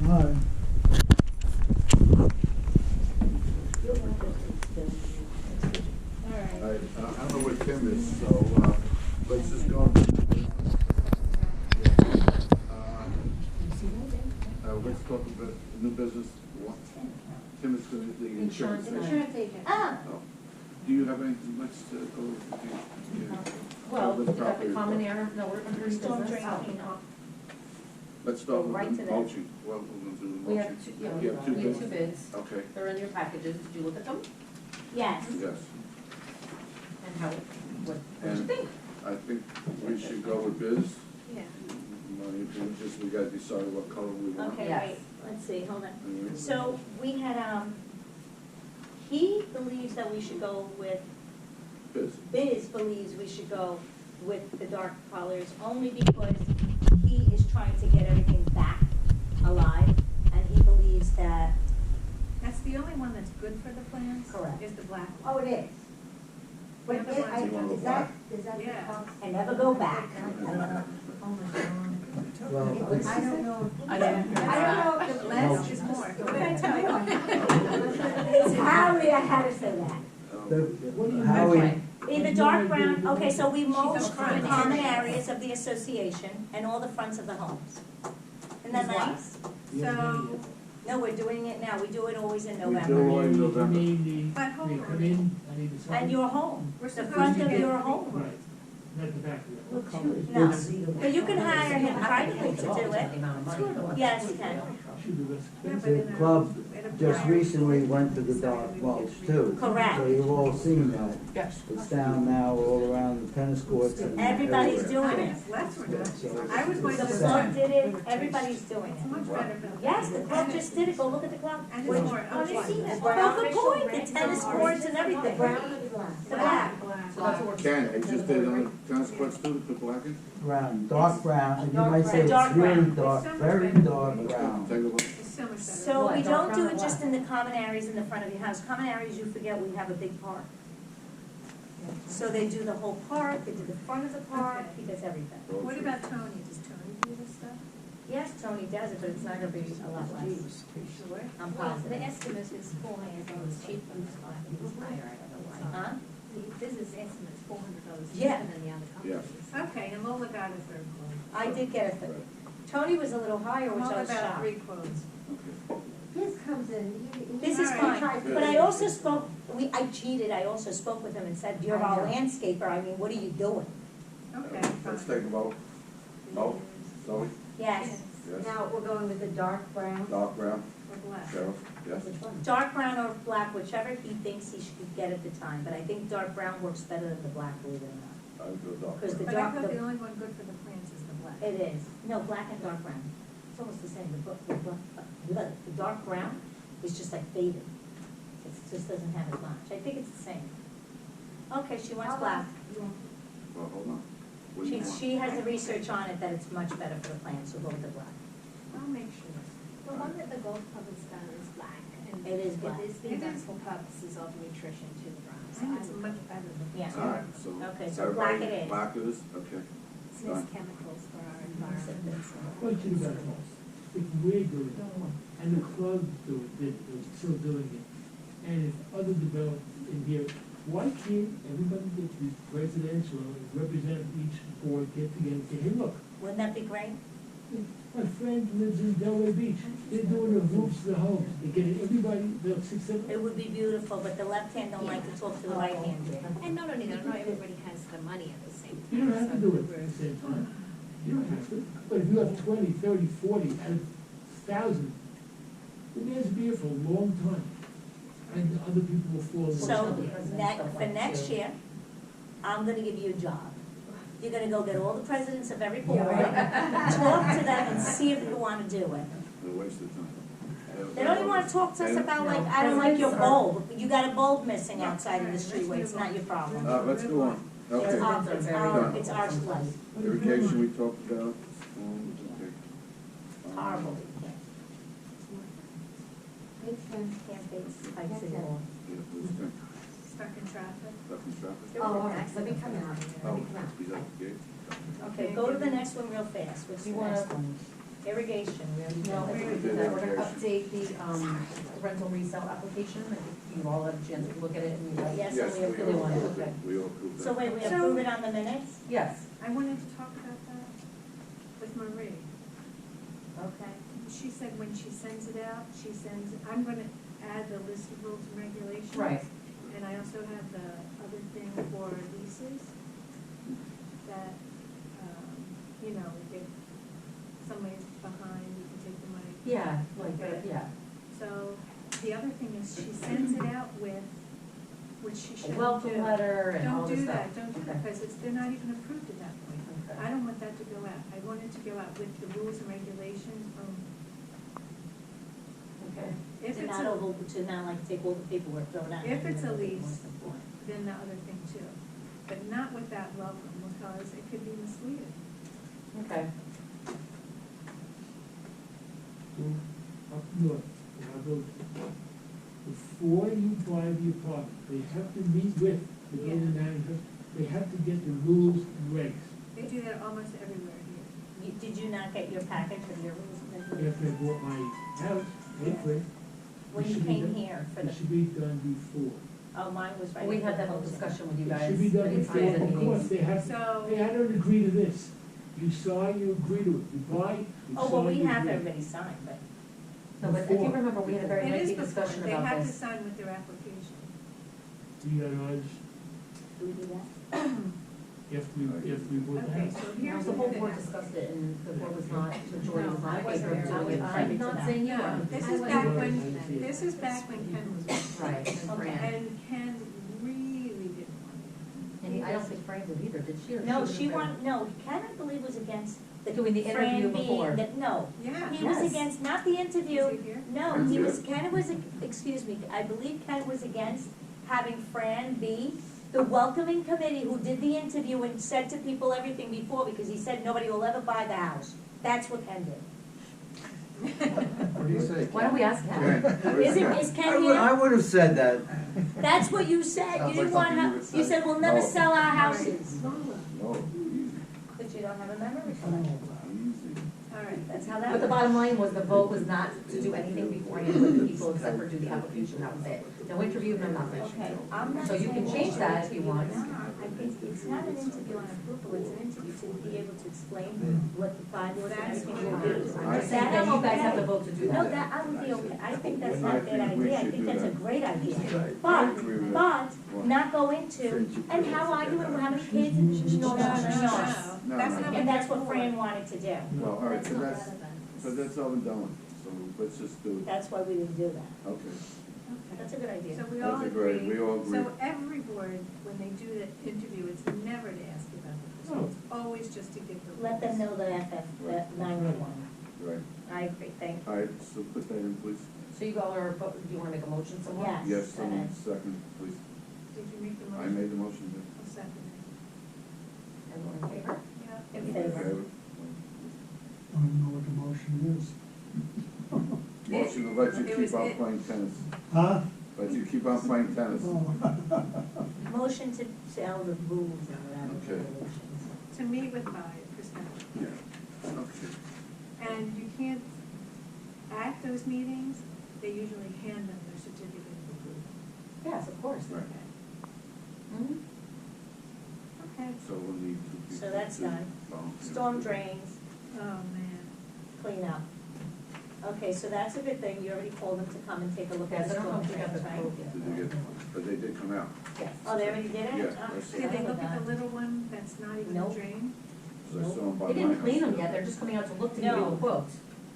Hi. I don't know where Tim is, so let's just go. Let's talk about new business. Tim is going to the insurance agent. Ah. Oh. Do you have anything? Let's go. Well, with we got the property. common area, no, we're under Storm business. drain. Let's start Go right with to the that. mulching. Well, we're going to do the We mulching. have two, You have two we have bids? two bids. Okay, They're in your packages. Did you look at them? Yes. yes. And how, what do you And think? I think we should go with Biz. Yeah. My opinion, just we got to decide what color we want. Okay, Yes. wait, let's see, hold on. And So we had, he believes that we should go with, Biz. Biz believes we should go with the dark colors only because he is trying to get everything back alive and he believes that, That's the only one that's good for the plants? Correct. Is the black Oh, one? it is. But The other ones you wanna is go that the Yeah. cost? and never go back. Oh, my God. Well, I don't know. I don't- I don't know if the Less last is more. What did I is. tell you? It's Howie, I had to say that. Howie, Either dark brown, okay, so we mulched the front. common areas of the association and all the fronts of the homes. Isn't that nice? So, No, we're doing it now, we do it always in We do November. it in November. but hold on. Come in, I need to sign. And your home, We're the supposed front to of get- your home. Right, not the back of it. What color is it? No, but you can hire him privately to do it. The amount of money. Yes, you can. Should be less Yeah, expensive. but in the a- club in a just prior- recently went to the dark mulch too. Correct. So you've all seen that. Yes. It's down now all around the tennis courts and Everybody's everywhere. doing it. Less we're doing. So- I was going The to club say, did it, everybody's doing it's it. much better for the. Yes, the club just did it, go look at the club. And Which- it's more, Oh, you see that? The Well, brown. good point, the tennis courts and everything. The brown or the black? The black. So that's what we're. Ken, they just did on the tennis courts too, put black in? Brown, dark brown, and you might say it's Dark brown. really dark, very dark brown. Take a look. It's so much better. So we don't do it just in the common areas in the front of your house. Common areas, you forget we have a big park. So they do the whole park, they do the front of the park, he does everything. What about Tony? Does Tony do this stuff? Yes, Tony does it, but it's not gonna be a lot less. Sure. I'm Well, the positive. estimate is $400 cheaper than it's higher, I don't know why. Huh? This is estimate's $400 Yeah. cheaper than the other Yes. companies. Okay, and Lola got a third quote. I did get a third. Tony was a little higher, which I Lola was got shocked. 3 quotes. Okay. His comes in. This is All fine, right. but I also spoke, I cheated, I also spoke with him and said, you're our landscaper, I mean, what are you doing? Okay, Let's fine. take a vote. No? Zoe? Yes, Yes. Now, we're going with the dark brown. Dark brown? Or black. Sheriff? Yes? Which one? dark brown or black, whichever he thinks he should get at the time, but I think dark brown works better than the black, believe it or not. I would go dark Because the brown. But I dark, thought the the, only one good for the plants is the black. it is, no, black and dark brown, it's almost the same, the dark brown is just like faded. It just doesn't have as much, I think it's the same. Okay, she wants How black. about- Well, hold on. What do you want? She has the research on it that it's much better for the plants, so go with the black. I'll make sure. The one that the golf club has done is black, and It is black. it is being It done is. for purposes of nutrition to the grass. I think it's much better than. Yeah. All right, so. Okay, so everybody- black it is. Black it is, okay. It's less chemicals for our environment. Question about this. If we're doing it, and the club is still doing it, and if other developers in here, why can't everybody get the residential representative each board get together and say, hey, look, Wouldn't that be great? my friend lives in Delray Beach, they're doing the roofs of the homes, they're getting everybody, they're 6, 7. It would be beautiful, but the left hand don't like to talk to the right hand. And not only that, not everybody has the money at the same time. You don't have to do so it at the same time. You don't have to. But if you have 20, 30, 40, and 1,000, the man's be here for a long time. And other people will fall in So, line. for next year, I'm gonna give you a job. You're gonna go get all the presidents of every board, talk to them and see if you wanna do it. They're a waste of time. They don't even wanna talk to us about like, I don't like your bulb, you got a bulb missing outside in the streetway, it's not your problem. Let's go on. It's Okay. it's our life, Irrigation we talked about. Okay. horrible. It's been. Can't face Pikes City Hall. Yeah, who's next? Stuck in traffic. Stuff in traffic? Oh, all right, let me come out. Let Oh, me come out. he's at the gate. Okay, go to the next one real fast, what's the You wanna- next one? Irrigation, we already No, know. we're gonna do that, we're gonna update the rental resale application, I think you all had a chance to look at it and you Yes, Yes, and we we approve all one, approved okay. it. We all approved that. So wait, we So- approve it on the minutes? Yes, I wanted to talk about that with Marie. Okay. She said when she sends it out, I'm gonna add the list of rules and regulations. right. And I also have the other thing for leases that, you know, if somebody's behind, you can take the money. Yeah, like, yeah, So the other thing is she sends it out with, which she a shouldn't do. welcome letter and all this stuff. Don't do Okay. that, because they're not even approved at that point. Okay. I don't want that to go out. I want it to go out with the rules and regulations only. Okay. If To it's not a, over, to not like take all the paperwork, throw it out. If it's a and lease, most important. then the other thing too. But not with that welcome, because it could be misleading. Okay. So, up north, in our village, before you buy the apartment, they have to meet with the building manager, they have to get the rules and regs. They do that almost everywhere here. Did you not get your package with your rules and regulations? After I bought my house, paid for it. When it you should be came done- here for It the, should be done before. oh, mine was right. Well, we at had the that whole closing. discussion with you It guys. should be done many before, times at of course, meetings. they have, So, hey, I don't agree to this. You sign, you agree to it, you buy, you Oh, well, sign, we you have agree. everybody signed, but No, but if you remember, we had a very it is lengthy before, discussion they about have to this. sign with their application. You got ours, do we do that? if we bought the Okay, house. so You know, here's the the whole thing. board discussed it and the board was not, the majority was No, not I in wasn't favor of there. doing it. I was I'm privy to not that. saying you No, are. this I is wasn't back there. when, this is back when Ken was there. Right, and Fran. And Ken really didn't want it. And I don't think Fran did either, did she? Or No, was she in favor? wanted, no, Ken, I believe, was against the. Doing the Fran interview being before. the- No, Yeah. he was Yes. against, not the interview, Is he here? no, he was, Ken was, excuse me, I believe Ken was against having Fran be the welcoming committee who did the interview and said to people everything before, because he said nobody will ever buy the house. That's what Ken did. What do you say? Why don't we ask Ken, Ken? where's Ken? Is Ken here? I would have said that. That's what you said, you Sounds didn't like want, something you would you say. said, we'll never No. sell our houses. No, easy, But you don't have a memory for that. easy. All right. That's how that But the works. bottom line was the vote was not to do anything beforehand with the people except for do the application, that was it. No interview, no nothing. Okay, I'm not So you can saying change that if you want. I think it's not an interview on approval, it's an interview to be able to explain what the bylaws and That's everything what will it do. is. I'm saying that you guys have the vote to do No, that. that, I would be okay, I think that's I not a bad think we idea, I should think do that's a that. great idea. Right. But, agree with but, not go into, and how are you, and how many kids, no, No, That's No, that's no. not And what that's they're what for. Fran wanted to do, Well, all right, That's so not that's, so that's all been done, so let's just do it. that's why we didn't do that, Okay. that's a good idea. So we all That's a great- agree. we all agree. So every board, when they do the interview, it's never to ask about the No. results, always just to give the. Let them know the FF, the 911. Right, I agree, thank you. all right, so put that in, please. So you all are, do you wanna make a motion somewhere? Yes. Yes, go someone ahead. second, please. Did you make the I motion? made the motion, I'll second Everyone in favor? it. Yeah. In yeah. favor. Okay. I don't know what the motion is. Motion to let you It keep was on it. playing tennis. Huh? Let you keep on playing tennis. Oh. Motion to tell the rules and whatever Okay. regulations. To meet with 5%. Yeah, okay. And you can't, at those meetings, they usually hand them their certificate of approval. Yes, of course. Right. Mhm. Okay. So we'll need two people. So that's to done. volunteer. Storm drains, Oh, man. clean up. Okay, so that's a good thing, you already told them to come and take a look at Yes, the I don't know storm if we got drains, the right? quote yet. Did they get, but they did come out. Yes. Oh, they already did it? Yeah, Oh, that's Did they look at done. the little one that's not even a Nope. drain? So I saw them by They didn't my clean house. them yet, they're just coming out to look to give you No. a quote.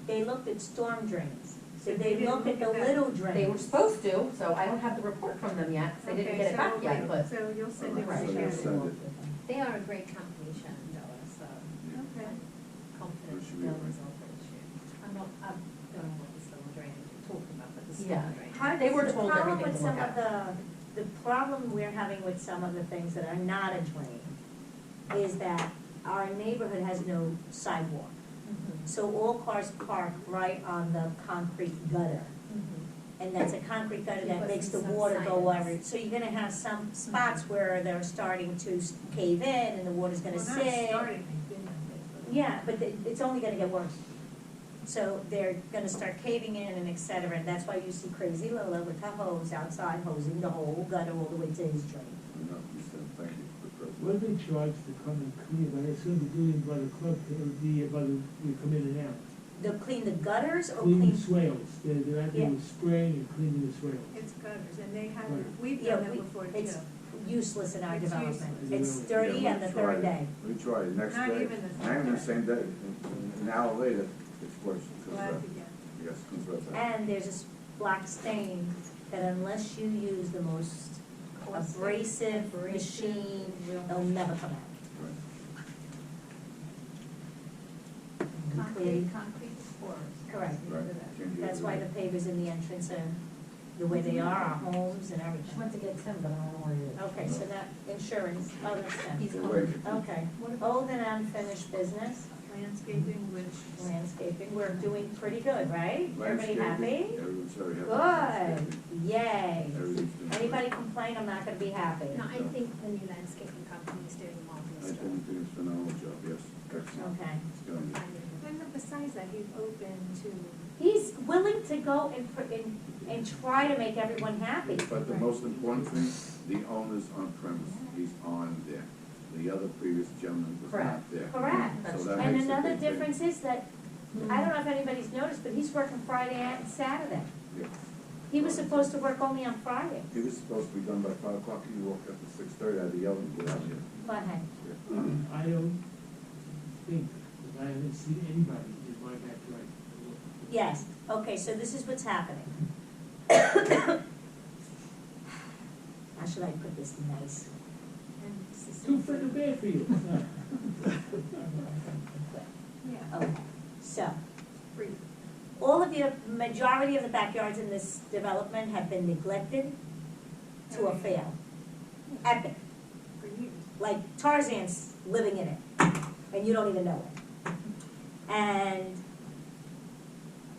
They looked at storm drains, so They they didn't looked at the look at that. little drains. They were supposed to, so I don't have the report from them yet, 'cause they didn't Okay, get it so back yet, but. So you'll send it Right. to So Sharon. they'll send it. They are a great company, Shenandoah, so Okay. I'm confident That should be they'll all right. resolve the issue. I don't know what the storm drainage you're talking about, but the Yeah. storm drainage. How- They were the told problem everything with to look some of the problem we're having with some of the things that are not a drain is that our neighborhood has no sidewalk. So all cars park right on the concrete gutter. And that's a concrete gutter that Put makes the some water go signage. over. So you're gonna have some spots where they're starting to cave in and the water's gonna Well, sit. not starting, they've been there. Yeah, but it's only gonna get worse. So they're gonna start caving in and et cetera, and that's why you see Crazy Lola with her hose outside hosing the whole gutter all the way to his drain. No, you said, thank you, good president. What do they charge to come and clean? I assume they're doing by the club, you come in and out. They'll clean the gutters or Clean clean? the swales, they're out there Yeah. with spraying and cleaning the swales. It's gutters, and they have, Right. we've Yeah, done that we- before too. it's useless in our It's development. useless. It's dirty Yeah, on the we third tried day. it. We tried it, next Not day, even the third not even the day. same day, an hour later, it's worse. It comes Glad back. to get. Yes, it comes right back. And there's this black stain that unless you use the most abrasive machine, it'll never come out. Right. Concrete spores. Correct. Right. Can't do That's it. why the pavers in the entrance are the way they are, our homes and Just everything. went to get Tim, but I don't know where he is. Okay, so that insurance, oh, that's He's them. We're coming. waiting. Okay, What about old and unfinished business, landscaping, which, landscaping, we're doing pretty good, right? Everybody Landscaping, happy? everyone's very happy. Good, Landscaping, yay. everything's doing great. Anybody complain, I'm not gonna be happy. no, I think the new landscaping company is doing a I marvelous think job. it's a phenomenal job, yes, excellent. Okay. It's going to. And besides that, he's open to, He's willing to go and try to make everyone happy. But the most important thing, the owner's on premise, he's on there. The other previous gentleman was not Correct. there. Correct. So that And makes a another big thing. difference is that, I don't know if anybody's noticed, but he's working Friday and Saturday. Yeah. He was supposed to work only on Friday. He was supposed to be done by 5 o'clock, he walked up at 6:30, I had to yell and get out here. Go ahead. I don't think, that I haven't seen anybody in my backyard. Yes, okay, so this is what's happening. How should I put this nice? and Too freaking bad for you. yeah, Okay, so, free. all of the, majority of the backyards in this development have been neglected to a fail. Epic, For years. like Tarzan's living in it, and you don't even know it. And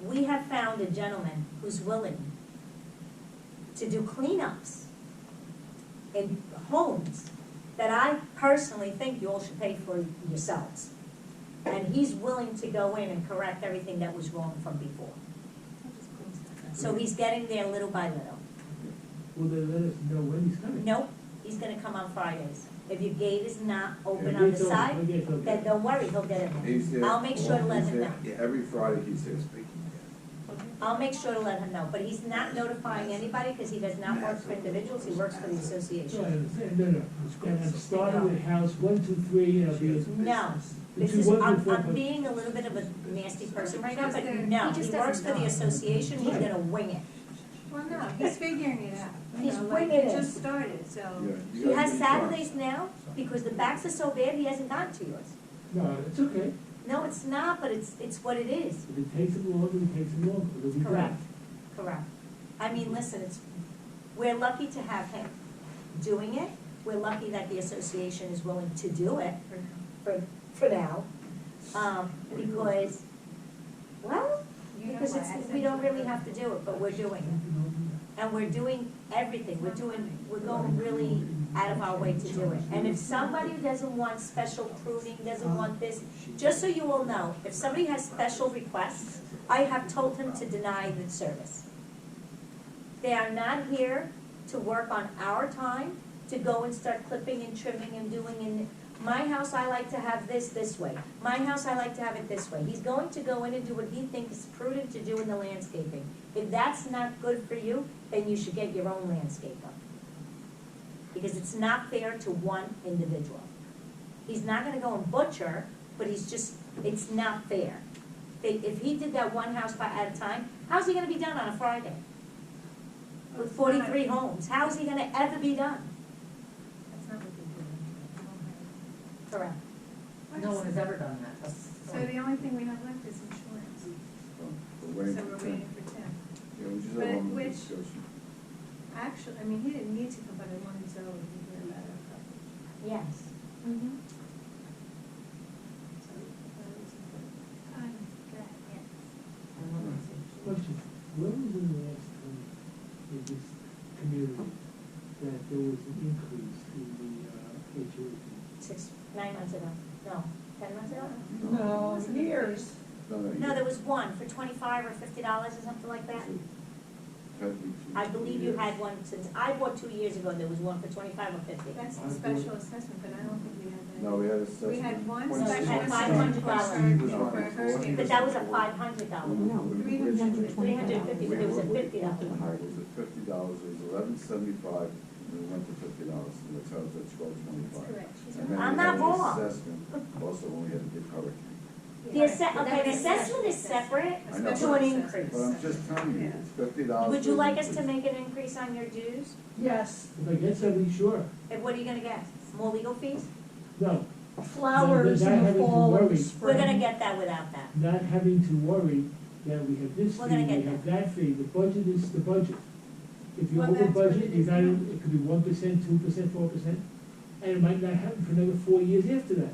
we have found a gentleman who's willing to do cleanups in homes that I personally think you all should pay for yourselves. And he's willing to go in and correct everything that was wrong from before. So he's getting there little by little. Will they let us know when he's coming? Nope, he's gonna come on Fridays. If your gate is not open If on the it's open, side, okay, it's okay. then don't worry, he'll get in He's there. there. I'll make sure to let He's him there. know. Yeah, every Friday he's there speaking. I'll make sure to let him know, but he's not notifying anybody because he does not work for individuals, he works for the No, I association. understand, no. And I'm starting with house 1, 2, 3, and I'll be. No, this is, I'm being a little bit of a nasty person right now, but no, He he just works doesn't for the know. association, he's gonna wing it. Well, no, he's figuring it out. You He's know, like, winging he it. just started, so. Yeah, you He gotta has give him time. Saturdays now, because the backs are so bad, he hasn't gotten to yours. No, it's okay. No, it's not, but it's what it is. If it takes him longer, it takes him longer, it'll be done. Correct, correct. I mean, listen, we're lucky to have him doing it. We're lucky that the association is willing to do it for now. Because, well, because we don't really have to do it, but we're doing it. And we're doing everything. We're going really out of our way to do it. And if somebody doesn't want special pruning, doesn't want this, just so you all know, if somebody has special requests, I have told him to deny the service. They are not here to work on our time, to go and start clipping and trimming and doing in, my house, I like to have this way. My house, I like to have it this way. He's going to go in and do what he thinks is prudent to do in the landscaping. If that's not good for you, then you should get your own landscaper. Because it's not fair to one individual. He's not gonna go and butcher, but it's not fair. If he did that one house at a time, how's he gonna be done on a Friday? With 43 homes, how's he gonna ever be done? That's not what they're doing. Correct. No one has ever done that. So the only thing we have left is insurance. So So we're waiting we're for waiting Tim. for Tim. Yeah, we just But have one which- discussion. Actually, I mean, he didn't need to come, but I wanted to know if you hear about our coverage. Yes. Mm-hmm. So, that was important. Question, when was the last time in this community that there was an increase in the HOA? 9 months ago, no, 10 months ago? No, years. No, there was one for $25 or $50 or something like that. I believe you had one since, I bought 2 years ago, there was one for $25 or $50. That's the special assessment, but I don't think we had that. No, we had assessment. We had one When special Steve had assessment $500 for her, Steve was for running her for it. state. But that was a $500 one. No. $350, but there was a $50 one. It was at $50, it was $11.75, and we went to $50, and that's how it's at $12.25. That's correct. She's And then I'm we not had an wrong. assessment, also when we had a big hurricane. Okay, the assessment is separate I know, to an but increase. I'm just telling you, it's $50. Would you like us to make an increase on your dues? Yes, If I get something, sure. And what are you gonna get? More legal fees? No, flowers Not in the having to fall and worry. the spring. We're gonna get that without that. not having to worry that we have this We're fee, gonna we get have that fee, the budget is the budget. If you're Well, over that's what budget, it you is got, now. it could be 1%, 2%, 4%, and it might not happen for another 4 years after that.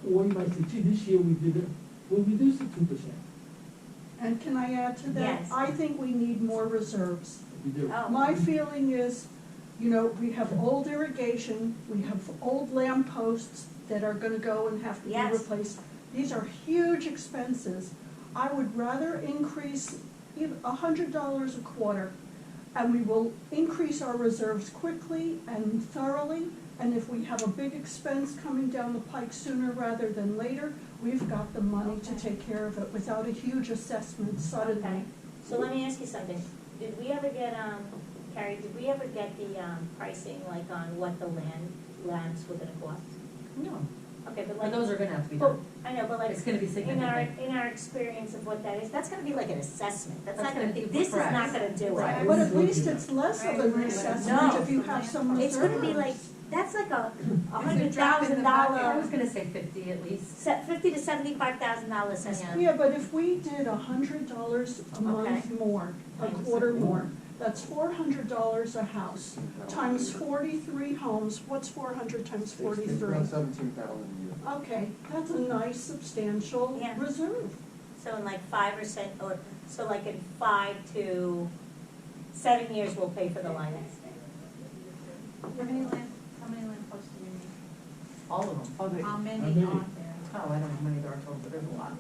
Or you might say, gee, this year we did it, we'll reduce it 2%. And can I add to that? Yes. I think we need more reserves. We do. Oh. My feeling is, you know, we have old irrigation, we have old lamp posts that are gonna go and have to be Yes. replaced. These are huge expenses. I would rather increase even $100 a quarter, and we will increase our reserves quickly and thoroughly. And if we have a big expense coming down the pike sooner rather than later, we've got the money to take care of it without a huge assessment Okay, suddenly. so let me ask you something. Did we ever get, Carrie, did we ever get the, pricing, like, on what the lamps were gonna cost? No, Okay, but but like. those are gonna have to be But, done. I know, but like. It's gonna be significant. In our experience of what that is, that's gonna be like an assessment. That's That's not gonna, gonna be this is not correct. gonna do Right. it. But at least it's less of an Right. assessment No. if you have some reserves. It's gonna be like, that's like a It's a drop in the bucket. I was $100,000, gonna say 50 at least. $50,000 to $75,000 assessment. Yeah, but if we did $100 a month Okay. more, a quarter more, that's $400 a house, times 43 homes, what's 400 times 43? 17,000 a year. Okay, that's a nice substantial Yeah. reserve. So in like 5 or so like in 5 to 7 years, we'll pay for the lights. How many lamp posts do we need? All of them. How many many? are there? Oh, I don't know how many there are total, but there's a lot.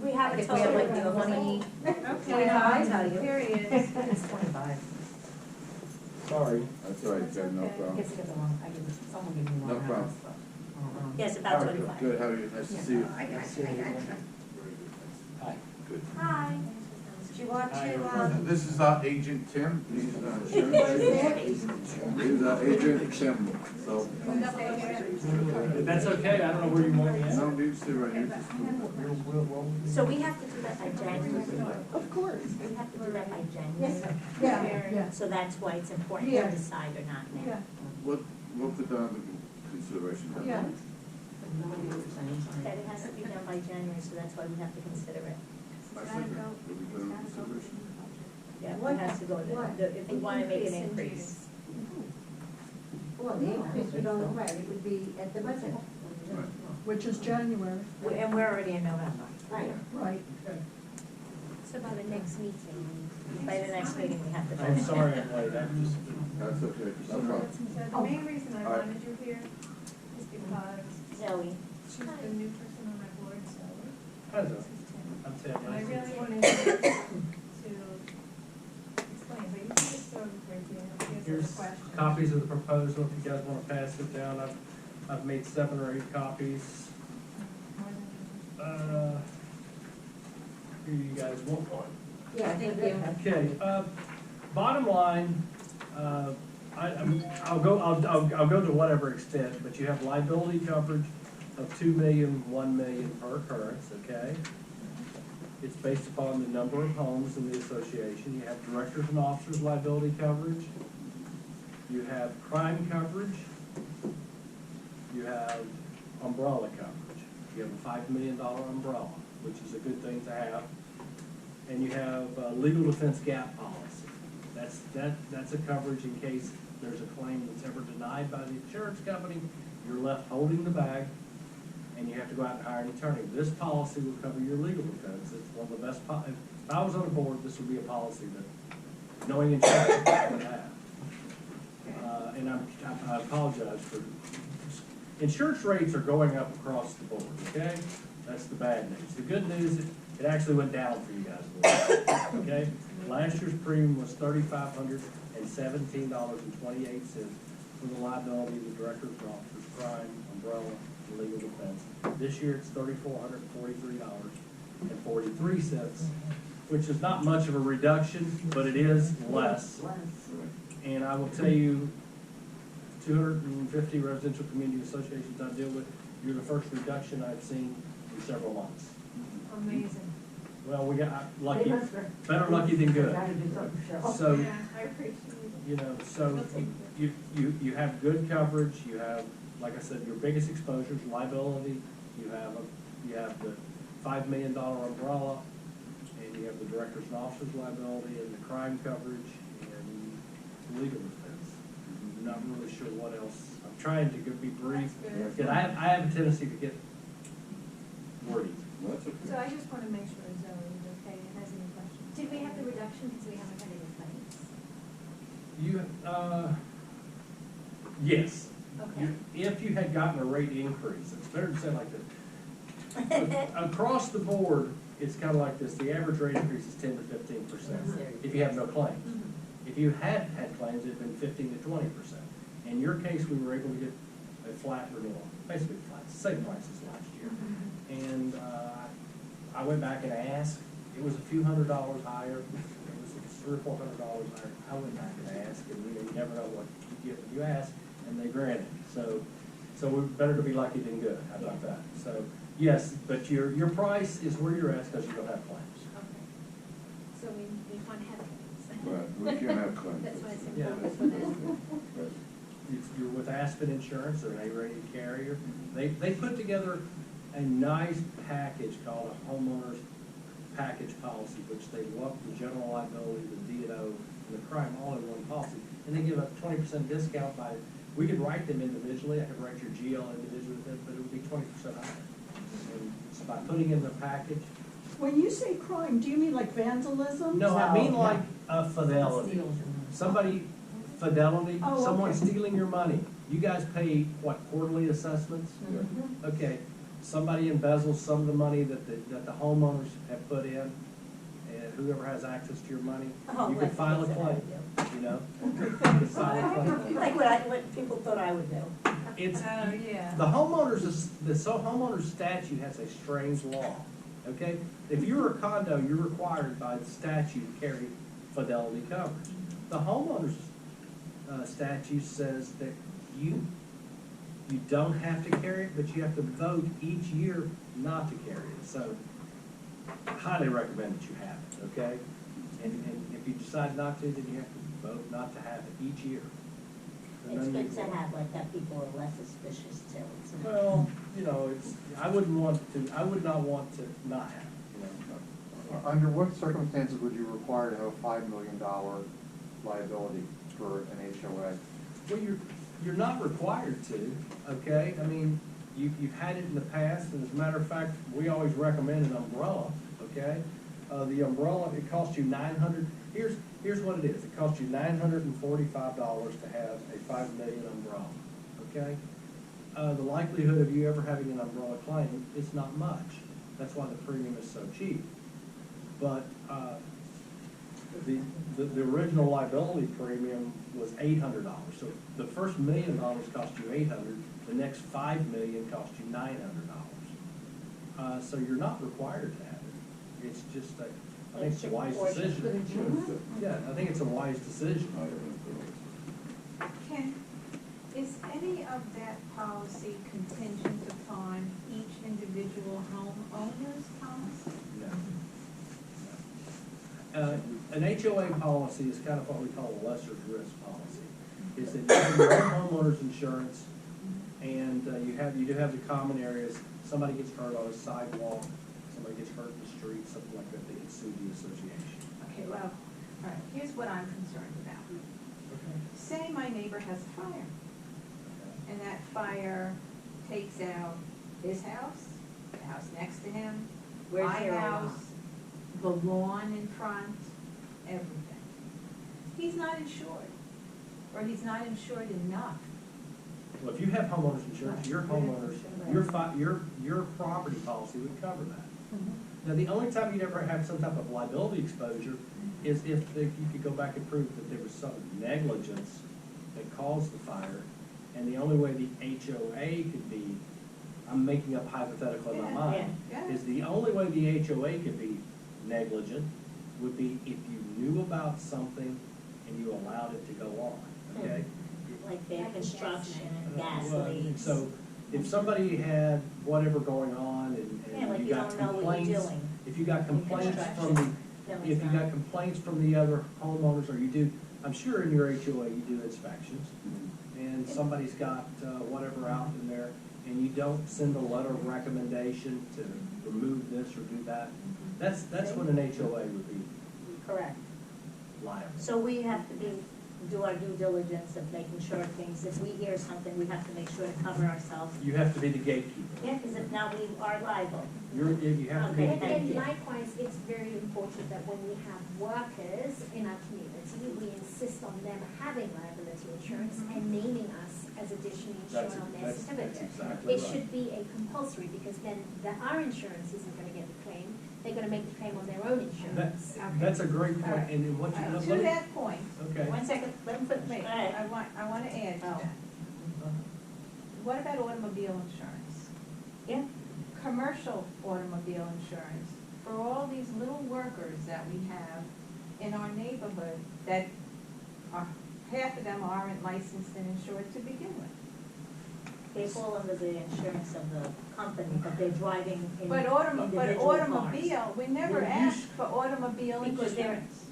We have I a think we have total like of 20, Okay, I tell you. here he is. it's 25. Sorry. That's all right, Jen, no okay. I problem. guess I got the wrong, someone gave me the No wrong problem. address, but I don't know. Yes, about All right, 25. Good, how are you? Nice to see you. I got you. Hi. Good. Hi. Do you want to, This is our agent Tim, he's insurance. He's our agent Tim, so, If that's okay, I don't know where you want me at. no, you sit right here, just so we have to do that by January? Of course. We have to do that by January? Yeah. So that's why it's important Yeah. to decide or not now. Yeah, we'll put that under consideration. yeah. Nobody was saying something. That it has to be done by January, so that's why we have to consider it. I think we'll be put under consideration. Yeah, it has to go, if we want to make an increase. Well, the increase would only, right, it would be at the budget. Right. Which is January, And we're already in November. Right. right. So by the next meeting, by the next meeting, we have to. I'm sorry I'm late, I'm just, That's okay, no problem. So the main reason I All right. wanted you here is because Zoe. she's the new person on my board, so hi this there, is Tim. I'm Tim. And I Nice to really meet you. wanted to explain, but you can just sort of break it down, answer the Here's question. copies of the proposal, if you guys wanna pass it down, I've made 7 or 8 copies. More than- Here you guys want one. Yeah, Thank good. you. Okay, bottom line, I'll go to whatever extent, but you have liability coverage of 2 million, 1 million per occurrence, okay? It's based upon the number of homes in the association. You have directors and officers liability coverage. You have crime coverage. You have umbrella coverage. You have a $5 million umbrella, which is a good thing to have. And you have legal defense gap policy. That's a coverage in case there's a claim that's ever denied by the insurance company. You're left holding the bag, and you have to go out and hire an attorney. This policy will cover your legal defense. It's one of the best, if I was on the board, this would be a policy that knowing insurance would have. And I apologize for, insurance rates are going up across the board, okay? That's the bad news. The good news, It actually went down for you guys a little bit, okay? Last year's premium was $3,517.28 for the liability of the directors and officers, crime, umbrella, and legal defense. This year it's $3,443.43, which is not much of a reduction, but it is less. And I will tell you, 250 residential community associations I deal with, you're the first reduction I've seen in several months. Amazing. Well, we got lucky, better lucky than good. So, Yeah, I appreciate it. you know, so you have good coverage, you have, like I said, your biggest exposure is liability, you have the $5 million umbrella, and you have the directors and officers liability, and the crime coverage, and legal defense. I'm not really sure what else. I'm trying to be brief, That's good. because I have a tendency to get wordy. Well, that's okay. So I just wanna make sure Zoe is okay and has any questions. Did we have the reduction because we haven't had any claims? Yes. Okay. If you had gotten a rate increase, it's better to say it like this. Across the board, it's kind of like this, the average rate increase is 10 to 15%, if you have no claims. If you had had claims, it'd been 15 to 20%. In your case, we were able to get a flat renewal, basically flat, same prices last year. And I went back and asked, it was a few $100s higher, it was $300 or $400 higher. I went back and asked, and you never know what you get when you ask, and they granted. So we're better to be lucky than good, how about that? So, yes, but your price is where you're at because you don't have claims. Okay. So we can't have claims. Right, we can't have claims. That's why it's Yeah. important for this. Right. You're with Aspen Insurance, they're an A-rated carrier. They put together a nice package called a homeowner's package policy, which they lump the general liability, the D&O, and the crime all in one policy. And they give a 20% discount by, we could write them individually, I could write your GL individually, but it would be 20% higher. And so by putting in the package, When you say crime, do you mean like vandalism? no, I mean like a fidelity. Somebody, fidelity, Oh, someone okay. stealing your money. You guys pay, what, quarterly assessments? Okay, somebody embezzles some of the money that the homeowners have put in, and whoever has access to your money, you can file a claim, you know? You can file a claim. Like what people thought I would do. It's, Yeah. the homeowner's statute has a strange law, okay? If you're a condo, you're required by the statute to carry fidelity coverage. The homeowner's statute says that you don't have to carry it, but you have to vote each year not to carry it. So I highly recommend that you have it, okay? And if you decide not to, then you have to vote not to have it each year. And It's then good you- to have like that, people are less suspicious too. It's not- Well, you know, I would not want to not have it, you know? Under what circumstances would you require to have a $5 million liability for an HOA? Well, you're not required to, okay? I mean, you've had it in the past, and as a matter of fact, we always recommend an umbrella, okay? The umbrella, it costs you here's what it is. It costs you $945 to have a $5 million umbrella, okay? The likelihood of you ever having an umbrella claim is not much. That's why the premium is so cheap. But the original liability premium was $800. So the first $1 million cost you $800. The next $5 million cost you $900. So you're not required to have it. It's just I think it's a wise decision. Yeah, I think it's a wise decision. Is any of that policy contingent upon each individual homeowner's policy? No. An HOA policy is kind of what we call a lesser's risk policy. Is that you have your own homeowner's insurance, and you do have the common areas. Somebody gets hurt on a sidewalk, somebody gets hurt in the street, something like that, they can sue the association. Okay, well, all right, here's what I'm concerned about. Say my neighbor has a fire, and that fire takes out his house, the house next to him, Where's my your house, the lawn in front, everything. He's not insured, or he's not insured enough. Well, if you have homeowner's insurance, your property policy would cover that. Now, the only time you'd ever have some type of liability exposure is if you could go back and prove that there was some negligence that caused the fire, and the only way the HOA could be, I'm making up hypothetical in my mind, Yeah. is the only way the HOA could be negligent would be if you knew about something and you allowed it to go on, okay? Like their Like construction and Well, gas and leaks. so, if somebody had whatever going on Yeah, and like you you got don't know what you're complaints, doing. if you got in complaints from the, construction. No, it's if you got not. complaints from the other homeowners, or you do, I'm sure in your HOA you do inspections, and somebody's got whatever out in there, and you don't send a letter of recommendation to remove this or do that, that's when an HOA would be Correct. liable. So we have to do our due diligence of making sure things, if we hear something, we have to make sure to cover ourselves. You have to be the gatekeeper. Yeah, because if not, we are liable. You have to be the Okay, And thank you. likewise, it's very important that when we have workers in our community, we insist on them having liability insurance and naming us as additionally insured on their certificate. That's exactly It right. should be a compulsory, because then our insurance isn't gonna get the claim, they're gonna make the claim on their own insurance. That's a great point, and then what you, let To me- that point, okay. 1 second, let him finish. wait, Go ahead. I want to add to Oh. that. What about automobile insurance? Yeah, Commercial automobile insurance for all these little workers that we have in our neighborhood that are, half of them aren't licensed and insured to begin with. they fall under the insurance of the company, but they're driving in But individual cars. automobile, we never Well, you asked for automobile Because they're- insurance.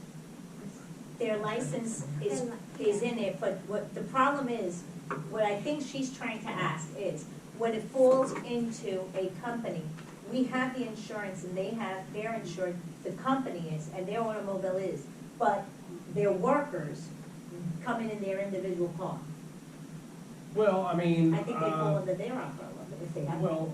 Their license is in it, but what the problem is, what I think she's trying to ask is, when it falls into a company, we have the insurance and they're insured, the company is, and their automobile is, but their workers come in their individual car. Well, I mean, I think they fall under their umbrella if they have. well,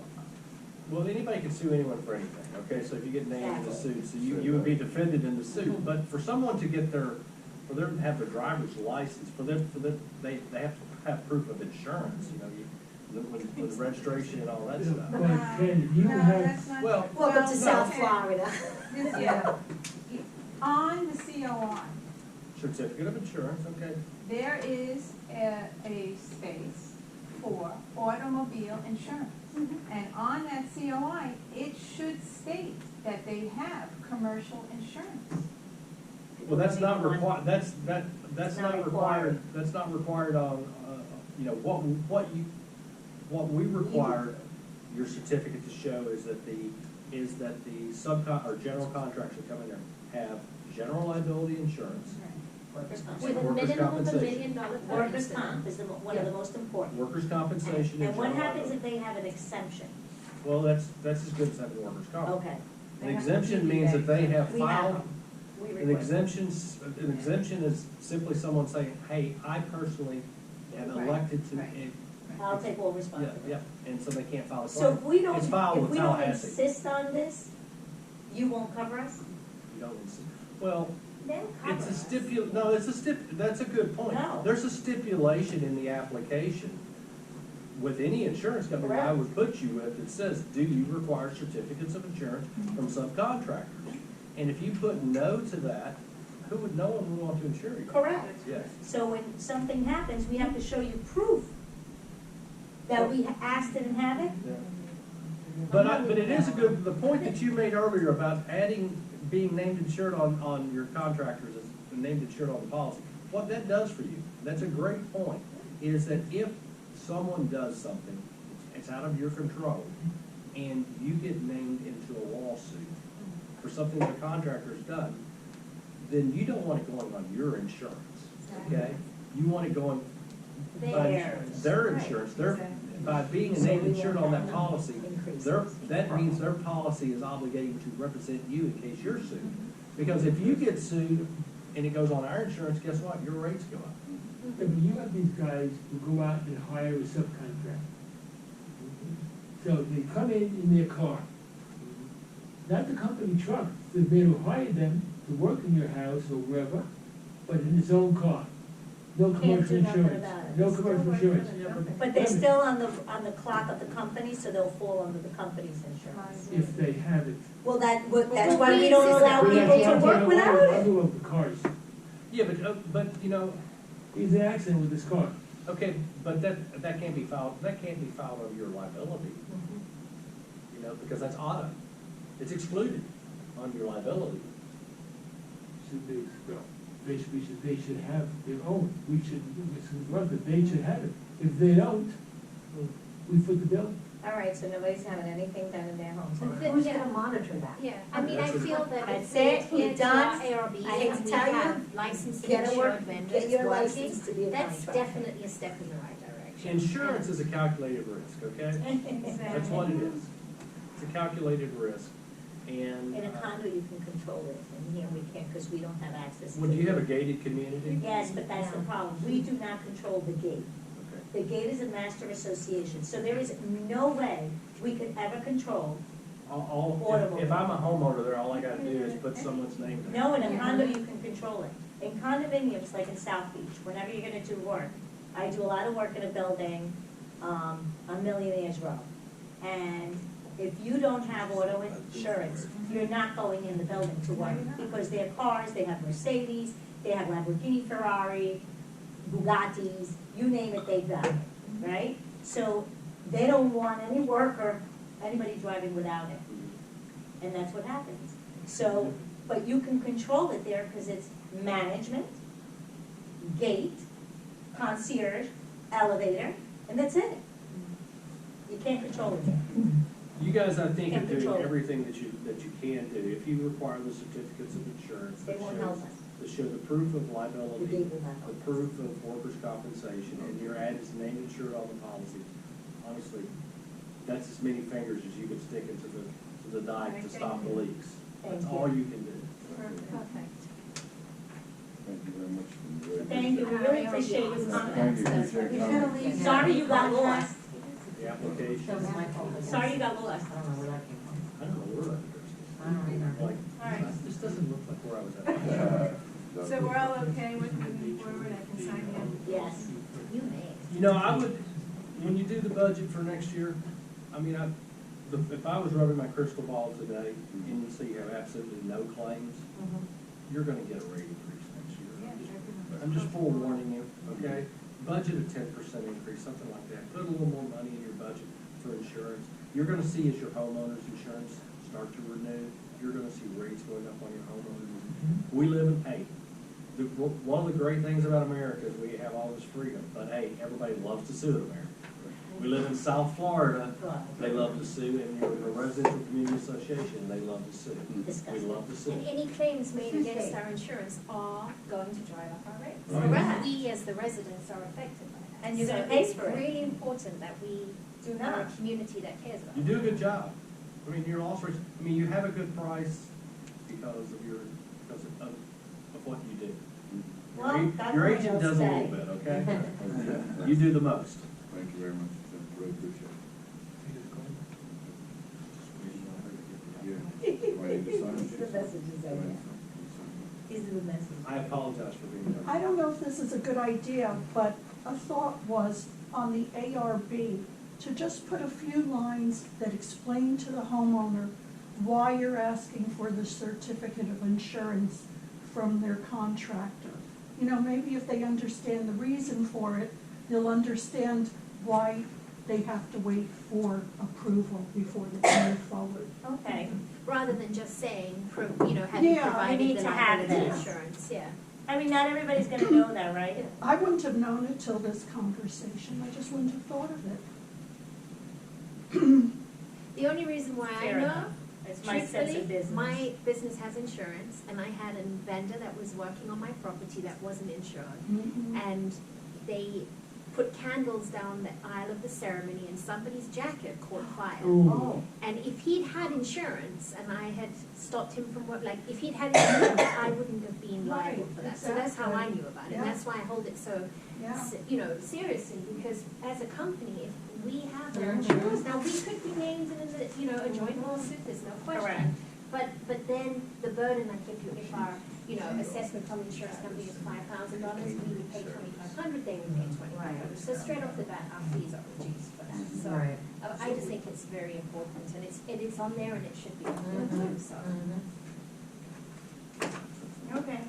anybody can sue anyone for anything, okay, so if you get named in the Exactly. suit, so you would be defended in the suit, but for someone to get for them to have their driver's license, they have to have proof of insurance, you know, with registration and all that Yeah, stuff. but Ken, you No, have, that's not. Well- Welcome to no, South okay. Florida. Yeah. On the COI, Certificate of insurance, okay, there is a space for automobile insurance. And on that COI, it should state that they have commercial insurance. well, that's not required, that's It's not not required, that's not required on, you know, what we require your certificate to show is that the or general contractors that come in there have general liability insurance, Workers' comp. With a Workers' minimum of $1 compensation. million Workers' comp is one of the most important. workers' compensation, And what general happens if liability. they have an exemption? Well, that's as good as having workers' comp. Okay. An exemption means that they have We have filed, them. We an request them. exemption is simply someone saying, hey, I personally am Right, elected to, right. I'll take all yeah, responsibility. yeah, and so they can't file a So claim. if we don't, It's filed if with we don't Tallahassee. insist on this, you won't cover us? You don't insist. Well, They'll cover it's a us. no, that's a good point. No. There's a stipulation in the application with any insurance company I Correct. would put you with that says, do you require certificates of insurance from subcontractors? And if you put no to that, no one would want to insure you. Correct. Yes. So when something happens, we have to show you proof that we asked it and have it. But it is the point that you made earlier about being named insured on your contractors as named insured on the policy. What that does for you, that's a great point, is that if someone does something, it's out of your control, and you get named into a lawsuit for something the contractor's done, then you don't want it going on your insurance, okay? You want it going by Theirs. their insurance, by being a named insured on that policy, that means their policy is obligating to represent you in case you're sued. Because if you get sued and it goes on our insurance, guess what? Your rates go up. I mean, you have these guys who go out and hire a subcontract. So they come in their car, not the company truck, the man who hired them to work in your house or wherever, but in his own car. no Can't commercial do nothing insurance, about it. no commercial insurance. But they're still on the clock of the company, so they'll fall under the company's insurance. If they have it. Well, that's Well, why we don't allow we people insist to on work without it. I do love the cars. Yeah, but, you know, He's in an accident with his car. okay, but that can't be filed under your liability, you know, because that's auto. It's excluded on your liability. They should have their own, we should, they should have it. If they don't, we foot the bill. All right, so nobody's having anything done in their homes. Who's gonna monitor that? Yeah, I mean, I feel that That's if we it, adhere you're to done. our ARB I hate to and we tell you, have licensed get a work- insured vendors get your working, license to be a that's contractor. definitely a step in the right direction. Insurance is a calculated risk, okay? That's what it is. It's a calculated risk, and. In a condo, you can control it, and here we can't, because we don't have access to it. Well, do you have a gated community? Yes, but that's the problem. We do not control the gate. Okay. The gate is a master association, so there is no way we could ever control. If I'm a homeowner there, all I gotta do is put someone's name there. No, in a condo, you can control it. In condominiums, like in South Beach, whenever you're gonna do work, I do a lot of work in a building, on Millionaire's Row. And if you don't have auto insurance, you're not going in the building to work, because their cars, they have Mercedes, they have Lamborghini, Ferrari, Bugattis, you name it, they've got it, right? So they don't want any worker, anybody driving without it. And that's what happens. So, but you can control it there because it's management, gate, concierge, elevator, and that's it. You can't control it there. You guys, I think, are Can't control doing it. everything that you can do. If you require the certificates of insurance They that won't show, help us. that show the proof of The liability, gate will not the help us. proof of workers' compensation, and your ad is named insured on the policy, honestly, that's as many fingers as you could stick into the dike to stop the leaks. That's Thank you. all you can do. Perfect. Thank you very much. for the- Thank you, we really appreciate your Thank comments. you, appreciate your comments. Sorry you got lost. The application, That was my fault. Sorry you got lost. I don't know where that came from. I don't know where that goes. I don't either. Like, All right. this doesn't look like where I was at. So we're all okay with moving forward, I can sign in? Yes. You may. You know, I would, when you do the budget for next year, I mean, if I was rubbing my crystal ball today, and you see you have absolutely no claims, you're gonna get a rate increase next year. I'm just forewarning you, okay? Budget a 10% increase, something like that. Put a little more money in your budget for insurance. You're gonna see as your homeowner's insurance start to renew, you're gonna see rates going up on your homeowners. We live in, hey, one of the great things about America is we have all this freedom, but hey, everybody loves to sue in America. We live in South Florida, they love to sue, and you're in a residential community association, they love to sue. We Disgusting. love to sue. And any claims made against our insurance are going to drive up our rates. Right. Correct. We, as the residents, are affected by that. And you're gonna So pay it's for it. really important that we Do are not. a community that cares about You it. do a good job. I mean, your loss rates, I mean, you have a good price because of what you do. Well, God Your willing, agent they'll does a stay. little bit, okay? You do the most. Thank you very much, really appreciate it. Yeah. Do I need to sign it? The message is Do I need to okay. sign? These are the messages. I apologize for being late. I don't know if this is a good idea, but a thought was on the ARB to just put a few lines that explain to the homeowner why you're asking for the certificate of insurance from their contractor. You know, maybe if they understand the reason for it, they'll understand why they have to wait for approval before they can move forward. Okay. Rather than just saying, have you Yeah, we provided need the to have liability this. insurance, yeah. I mean, not everybody's gonna know that, right? I wouldn't have known it till this conversation, I just wouldn't have thought of it. The only reason why Fair I know, enough. It's my sense truthfully, of business. my business has insurance, and I had a vendor that was working on my property that wasn't insured. And they put candles down the aisle of the ceremony, and somebody's jacket caught fire. Oh, And if he'd had insurance, and I had stopped him from work, like, if he'd had insurance, I wouldn't have been liable Right, for that. So that's how I knew about it, and Yeah. that's why I hold it so, yeah. seriously, because as a company, if we have our insurance, now, we could be named in a joint lawsuit, there's no question. Correct. But then the burden, like, if our assessment from the insurance company is $5,000, we would pay $2,500, they would pay $2,500. So straight off the bat, our fees are reduced for that. So Right. I just think it's very important, and it is on there and it should be on there too, so. Okay,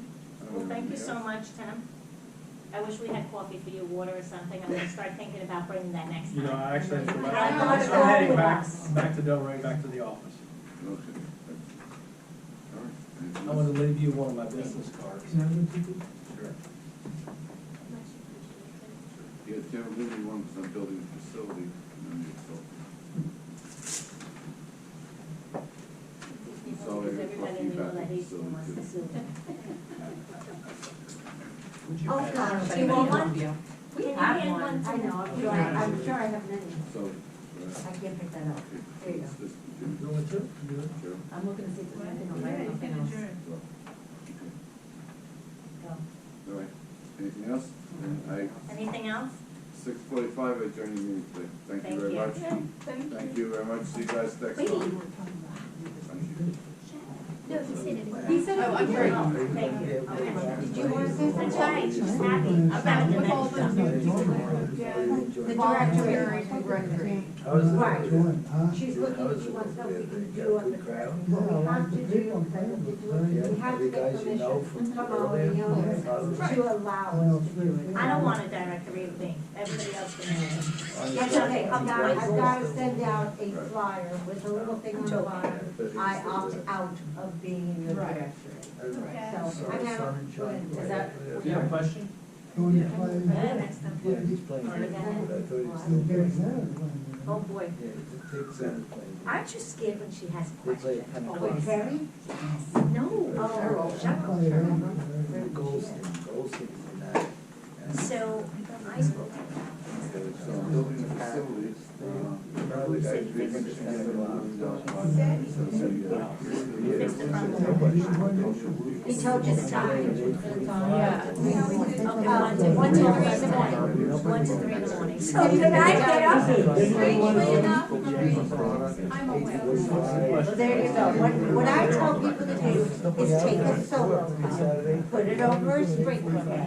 well, thank you so much, Tim. I wish we had coffee for you, water or something. I'm gonna start thinking about bringing that next time. You know, I actually have to go I back, thought I'm it was heading with back, us. back to Delray, back to the office. Okay. All right. Anything I want else? to leave you one of my business cards. Can I have one, too? Sure. Yeah, General Duty one was on building a facility, so. Because everybody knew that he wants to sue them. Oh, gosh. Do you want one? Yeah. We Can you have hand one. one to I know, I'm sure I have many. So, I can't pick that up. There you go. this, You want two? You want- Joe? I'm looking to see if there's anything on there, nothing else. Go. All right. Anything else? Anything else? 6:45, I adjourn the meeting today. Thank you very you. much. Thank you very much. See you guys next Wait. time. No, he said it. He said, Oh, I'm very- Thank you. did you want to say That's something? right, she's happy about the next stuff. The director. directory. Right. She's looking, she wants to know if we can do on the crowd. What we have to do, we have to get permission from the owners to allow us to do it. I don't want a directory of me, everybody else can have it. That's okay, I've got to send out a flyer with a little thing on the bottom. I opt out of being in the directory. So, I'm out. Is that? Do you have a question? Yeah, next time. Oh, boy. Aren't you scared when she has questions? With Terry? No. Oh, shut up. So, I spoke. So, building the facilities, the guys big Fixed the front. He told you to stop. Yeah. Okay, 1 to 3 in the morning. 1 to 3 in the morning. So did I get up? Strangely enough, I'm aware. Well, there you go. What I tell people to do is take a solo cup, put it over a sprinkler head,